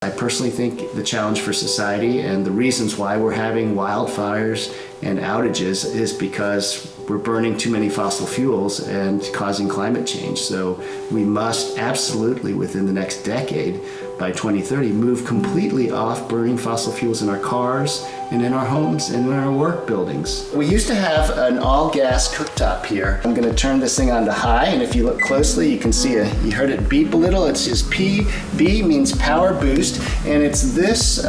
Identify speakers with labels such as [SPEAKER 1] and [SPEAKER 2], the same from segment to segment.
[SPEAKER 1] I personally think the challenge for society and the reasons why we're having wildfires and outages is because we're burning too many fossil fuels and causing climate change. So we must absolutely, within the next decade, by 2030, move completely off burning fossil fuels in our cars and in our homes and in our work buildings. We used to have an all-gas cooktop here. I'm gonna turn this thing on to high, and if you look closely, you can see you heard it beep a little. It says PB means power boost, and it's this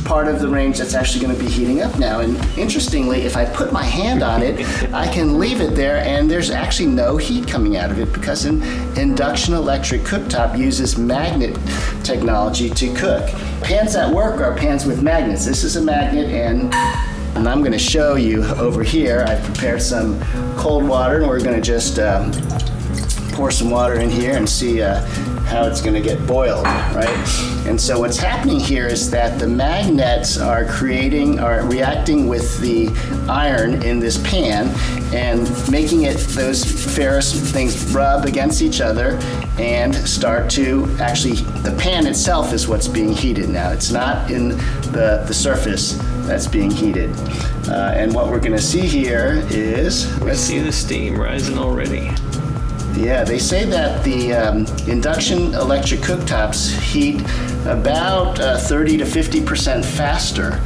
[SPEAKER 1] part of the range that's actually gonna be heating up now. And interestingly, if I put my hand on it, I can leave it there and there's actually no heat coming out of it because an induction electric cooktop uses magnet technology to cook. Pans that work are pans with magnets. This is a magnet, and I'm going to show you over here. I've prepared some cold water, and we're going to just pour some water in here and see how it's going to get boiled, right? And so what's happening here is that the magnets are reacting with the iron in this pan and making those ferrous things rub against each other and start to the pan itself is what's being heated now. It's not in the surface that's being heated. And what we're going to see here is...
[SPEAKER 2] We see the steam rising already.
[SPEAKER 1] Yeah, they say that the induction electric cooktops heat about 30 to 50% faster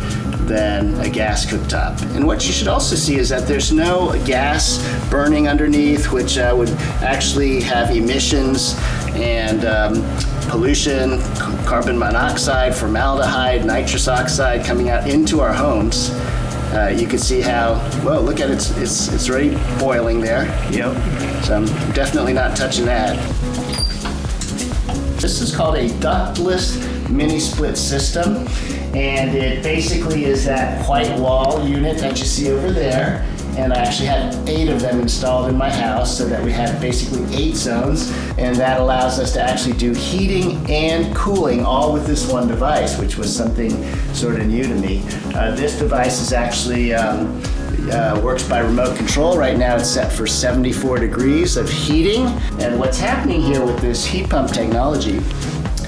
[SPEAKER 1] than a gas cooktop. And what you should also see is that there's no gas burning underneath, which would actually have emissions and pollution, carbon monoxide, formaldehyde, nitrous oxide coming out into our homes. You can see how, well, look at it, it's already boiling there.
[SPEAKER 2] Yep.
[SPEAKER 1] So I'm definitely not touching that. This is called a Ductless Minisplit system, and it basically is that white wall unit that you see over there. And I actually have 8 of them installed in my house so that we have basically 8 zones, and that allows us to actually do heating and cooling all with this one device, which was something sort of new to me. This device is actually works by remote control. Right now it's set for 74 degrees of heating, and what's happening here with this heat pump technology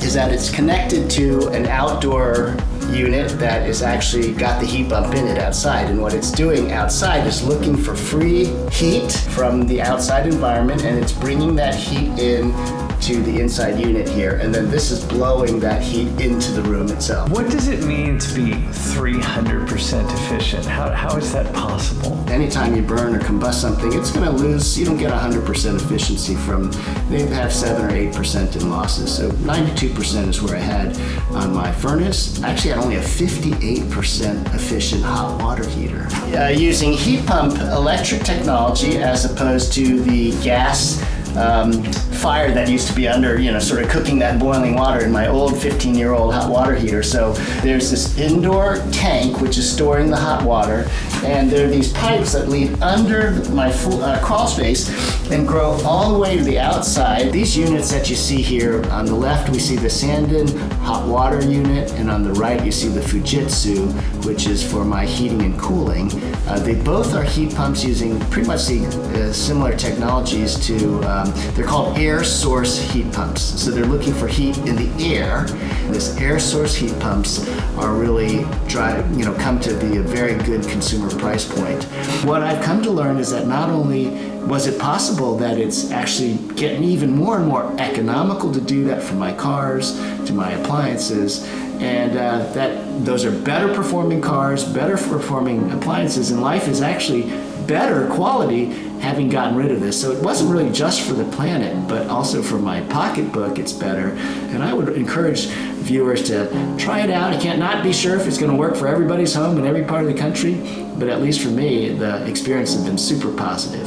[SPEAKER 1] is that it's connected to an outdoor unit that is actually got the heat pump in it outside, and what it's doing outside is looking for free heat from the outside environment, and it's bringing that heat in to the inside unit here, and then this is blowing that heat into the room itself.
[SPEAKER 2] What does it mean to be 300% efficient? How is that possible?
[SPEAKER 1] Anytime you burn or combust something, it's going to lose. You don't get 100% efficiency from, they have 7 or 8% in losses. So 92% is where I had on my furnace. Actually, I had only a 58% efficient hot water heater. Using heat pump electric technology as opposed to the gas fire that used to be under, sort of cooking that boiling water in my old 15-year-old hot water heater. So there's this indoor tank which is storing the hot water, and there are these pipes that lead under my crawl space and grow all the way to the outside. These units that you see here, on the left we see the Sandin hot water unit, and on the right you see the Fujitsu, which is for my heating and cooling. They both are heat pumps using pretty much the similar technologies to, they're called air source heat pumps. So they're looking for heat in the air. This air source heat pumps are really come to be a very good consumer price point. What I've come to learn is that not only was it possible that it's actually getting even more and more economical to do that for my cars, to my appliances, and that those are better performing cars, better performing appliances, and life is actually better quality having gotten rid of this. So it wasn't really just for the planet, but also for my pocketbook, it's better. And I would encourage viewers to try it out. I can't not be sure if it's going to work for everybody's home in every part of the country, but at least for me, the experience has been super positive.